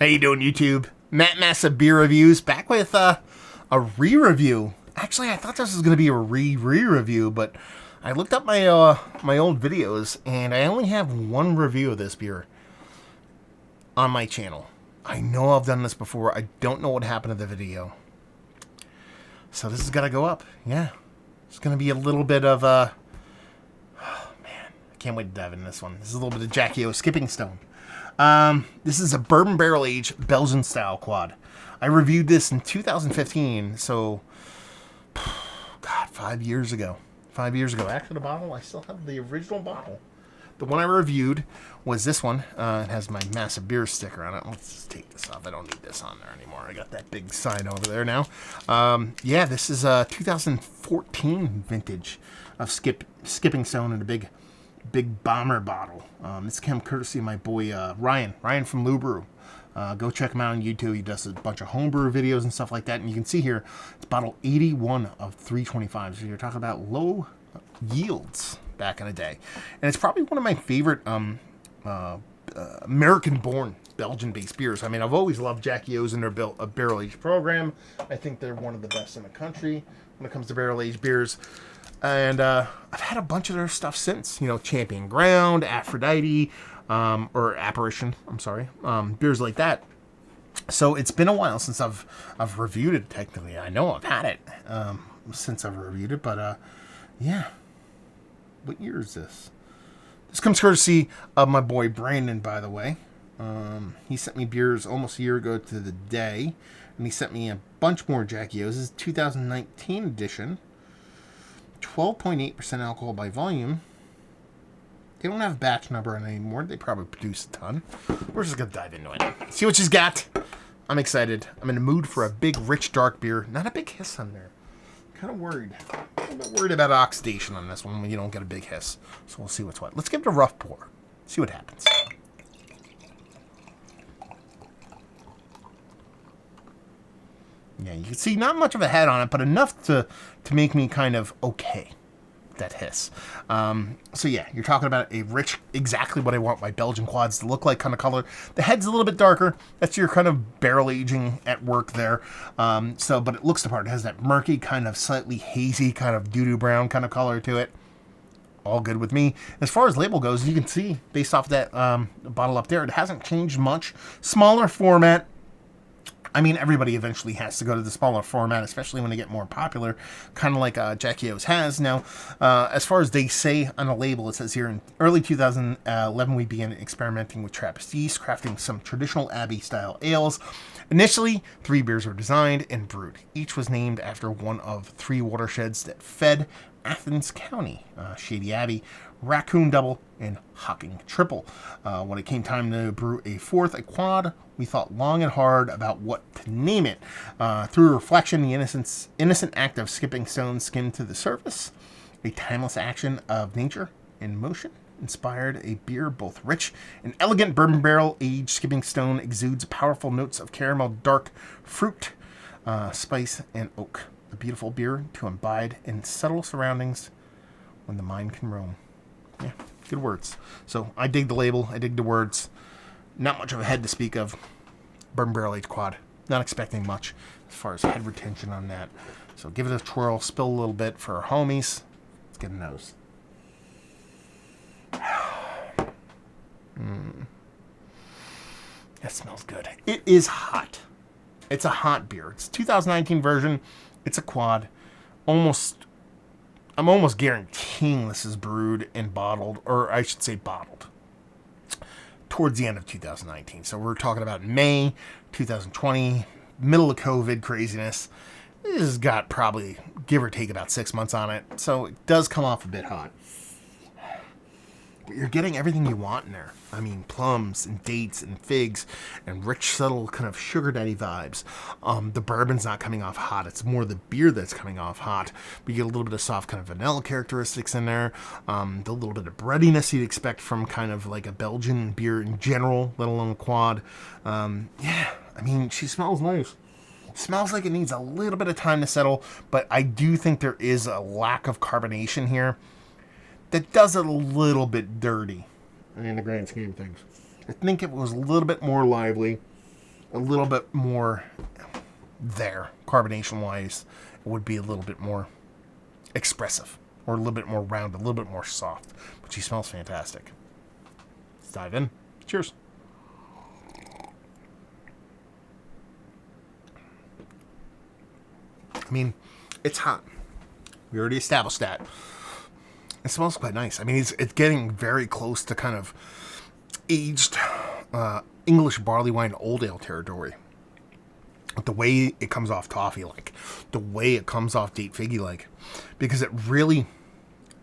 How you doing, YouTube? Matt Massa Beer Reviews, back with a re-review. Actually, I thought this was going to be a re-review, but I looked up my my old videos, and I only have one review of this beer on my channel. I know I've done this before. I don't know what happened to the video. So this has got to go up. Yeah. It's going to be a little bit of a... Oh, man. I can't wait to dive into this one. This is a little bit of Jackie O Skipping Stone. This is a bourbon barrel aged Belgian style quad. I reviewed this in 2015, so God, 5 years ago. 5 years ago. Actually, the bottle, I still have the original bottle. The one I reviewed was this one. It has my massive beer sticker on it. Let's just take this off. I don't need this on there anymore. I got that big sign over there now. Yeah, this is a 2014 vintage of Skipping Stone in a big bomber bottle. This came courtesy of my boy Ryan from Lou Brew. Go check him out on YouTube. He does a bunch of homebrew videos and stuff like that. And you can see here, it's bottle 81 of 325. So you're talking about low yields back in the day. And it's probably one of my favorite American-born Belgian-based beers. I mean, I've always loved Jackie O's in their barrel-aged program. I think they're one of the best in the country when it comes to barrel-aged beers. And I've had a bunch of their stuff since, you know, Champion Ground, Aphrodite, or Apparition, I'm sorry, beers like that. So it's been a while since I've reviewed it, technically. I know I've had it since I've reviewed it, but yeah. What year is this? This comes courtesy of my boy Brandon, by the way. He sent me beers almost a year ago to the day, and he sent me a bunch more Jackie O's. This is 2019 edition. 12.8% alcohol by volume. They don't have a batch number on it anymore. They probably produce a ton. We're just going to dive into it. See what she's got. I'm excited. I'm in the mood for a big, rich, dark beer. Not a big hiss on there. Kind of worried. A little bit worried about oxidation on this one when you don't get a big hiss. So we'll see what's what. Let's give it a rough pour. See what happens. Yeah, you can see not much of a head on it, but enough to make me kind of okay with that hiss. So yeah, you're talking about a rich, exactly what I want my Belgian quads to look like kind of color. The head's a little bit darker. That's your kind of barrel aging at work there. But it looks the part. It has that murky, kind of slightly hazy, kind of doo-doo brown kind of color to it. All good with me. As far as label goes, you can see, based off that bottle up there, it hasn't changed much. Smaller format. I mean, everybody eventually has to go to the smaller format, especially when they get more popular, kind of like Jackie O's has. Now, as far as they say on the label, it says here, in early 2011, we began experimenting with Trappist yeast, crafting some traditional Abbey-style ales. Initially, 3 beers were designed and brewed. Each was named after one of 3 watersheds that fed Athens County, Shady Abbey, Raccoon Double, and Hocking Triple. When it came time to brew a 4th, a quad, we thought long and hard about what to name it. Through reflection, the innocent act of skipping stones skimmed to the surface. A timeless action of nature in motion inspired a beer both rich and elegant. Bourbon barrel aged Skipping Stone exudes powerful notes of caramel, dark fruit, spice, and oak. A beautiful beer to imbibe in subtle surroundings when the mind can roam. Yeah, good words. So I dig the label. I dig the words. Not much of a head to speak of. Bourbon barrel aged quad. Not expecting much as far as head retention on that. So give it a twirl. Spill a little bit for our homies. Let's get a nose. That smells good. It is hot. It's a hot beer. It's a 2019 version. It's a quad. I'm almost guaranteeing this is brewed and bottled, or I should say bottled, towards the end of 2019. So we're talking about May 2020, middle of COVID craziness. This has got probably, give or take, about 6 months on it. So it does come off a bit hot. But you're getting everything you want in there. I mean, plums and dates and figs and rich, subtle kind of sugar daddy vibes. The bourbon's not coming off hot. It's more the beer that's coming off hot. But you get a little bit of soft kind of vanilla characteristics in there. The little bit of breadiness you'd expect from kind of like a Belgian beer in general, let alone a quad. Yeah, I mean, she smells nice. Smells like it needs a little bit of time to settle, but I do think there is a lack of carbonation here that does it a little bit dirty in the grand scheme of things. I think it was a little bit more lively. a little bit more there, carbonation-wise. It would be a little bit more expressive, or a little bit more round, a little bit more soft. But she smells fantastic. Let's dive in. Cheers. I mean, it's hot. We already established that. It smells quite nice. I mean, it's getting very close to kind of aged English barley wine old ale territory. The way it comes off toffee like, the way it comes off date figgy like, because it really,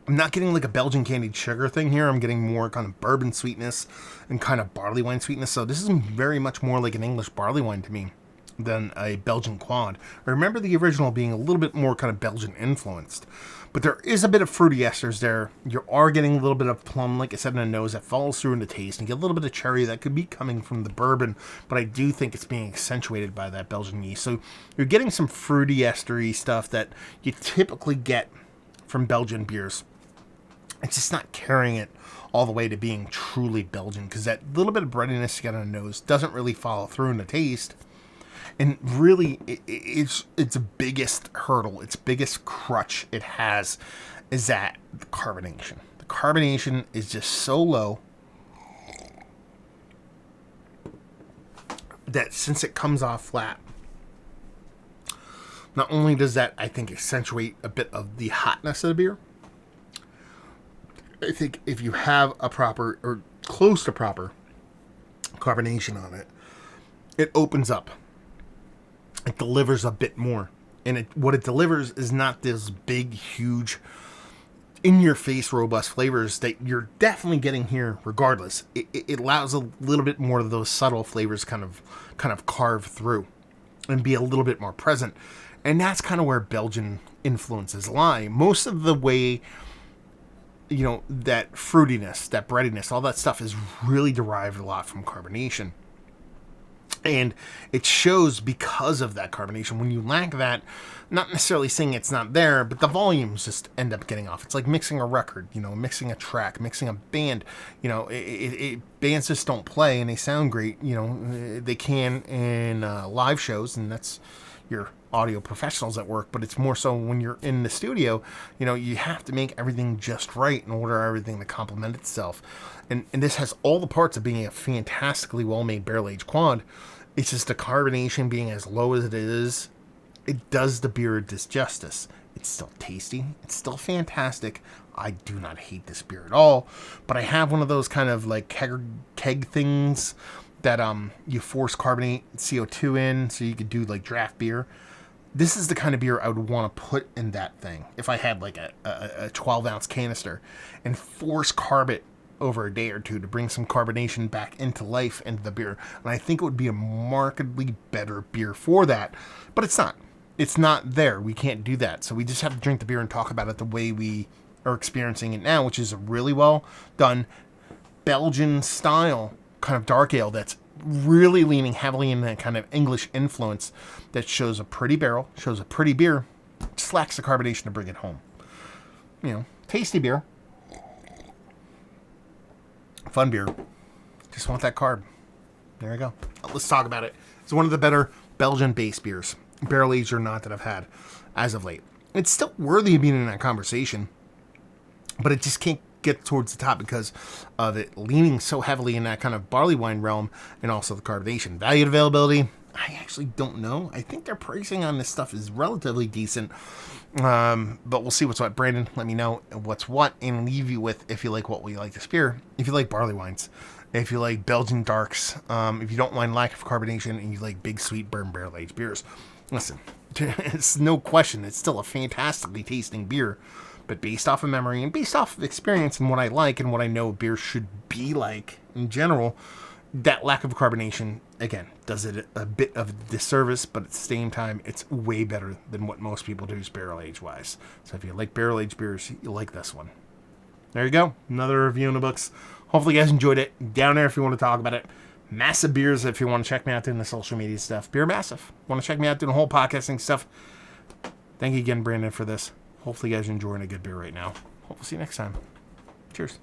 I'm not getting like a Belgian candied sugar thing here. I'm getting more kind of bourbon sweetness and kind of barley wine sweetness. So this is very much more like an English barley wine to me than a Belgian quad. I remember the original being a little bit more kind of Belgian influenced, but there is a bit of fruity esters there. You are getting a little bit of plum, like I said, in the nose that follows through in the taste, and you get a little bit of cherry that could be coming from the bourbon, but I do think it's being accentuated by that Belgian yeast. So you're getting some fruity estery stuff that you typically get from Belgian beers. It's just not carrying it all the way to being truly Belgian, because that little bit of breadiness you get on the nose doesn't really follow through in the taste. And really, its biggest hurdle, its biggest crutch it has is that the carbonation. The carbonation is just so low that since it comes off flat, not only does that, I think, accentuate a bit of the hotness of the beer, I think if you have a proper or close to proper carbonation on it, it opens up. It delivers a bit more. And what it delivers is not this big, huge, in-your-face, robust flavors that you're definitely getting here regardless. It allows a little bit more of those subtle flavors kind of carve through and be a little bit more present. And that's kind of where Belgian influences lie. Most of the way, you know, that fruitiness, that breadiness, all that stuff is really derived a lot from carbonation. And it shows because of that carbonation. When you lack that, not necessarily saying it's not there, but the volumes just end up getting off. It's like mixing a record, you know, mixing a track, mixing a band. You know, bands just don't play and they sound great. You know, they can in live shows, and that's your audio professionals at work. But it's more so when you're in the studio, you know, you have to make everything just right in order for everything to complement itself. And this has all the parts of being a fantastically well-made barrel-aged quad. It's just the carbonation being as low as it is, it does the beer disjustice. It's still tasty. It's still fantastic. I do not hate this beer at all. But I have one of those kind of like keg things that you force carbonate CO2 in so you could do like draft beer. This is the kind of beer I would want to put in that thing. If I had like a 12-ounce canister and force carb it over a day or two to bring some carbonation back into life into the beer. And I think it would be a markedly better beer for that. But it's not. It's not there. We can't do that. So we just have to drink the beer and talk about it the way we are experiencing it now, which is a really well done Belgian style kind of dark ale that's really leaning heavily in that kind of English influence that shows a pretty barrel, shows a pretty beer, just lacks the carbonation to bring it home. You know, tasty beer. Fun beer. Just want that carb. There you go. Let's talk about it. It's one of the better Belgian-based beers, barrel-aged or not, that I've had as of late. It's still worthy of being in that conversation, but it just can't get towards the top because of it leaning so heavily in that kind of barley wine realm and also the carbonation. Value and availability, I actually don't know. I think their pricing on this stuff is relatively decent. But we'll see what's what. Brandon, let me know what's what and leave you with if you like what we like this beer. If you like barley wines, if you like Belgian darks, if you don't mind lack of carbonation and you like big sweet bourbon barrel aged beers, listen, it's no question. It's still a fantastically tasting beer, but based off of memory and based off of experience and what I like and what I know beer should be like in general, that lack of carbonation, again, does it a bit of a disservice, but at the same time, it's way better than what most people do barrel-aged wise. So if you like barrel-aged beers, you'll like this one. There you go. Another review in the books. Hopefully you guys enjoyed it. Down there if you want to talk about it. Massive Beers if you want to check me out doing the social media stuff. Beer Massive. Want to check me out doing the whole podcasting stuff. Thank you again, Brandon, for this. Hopefully you guys are enjoying a good beer right now. Hope we'll see you next time. Cheers.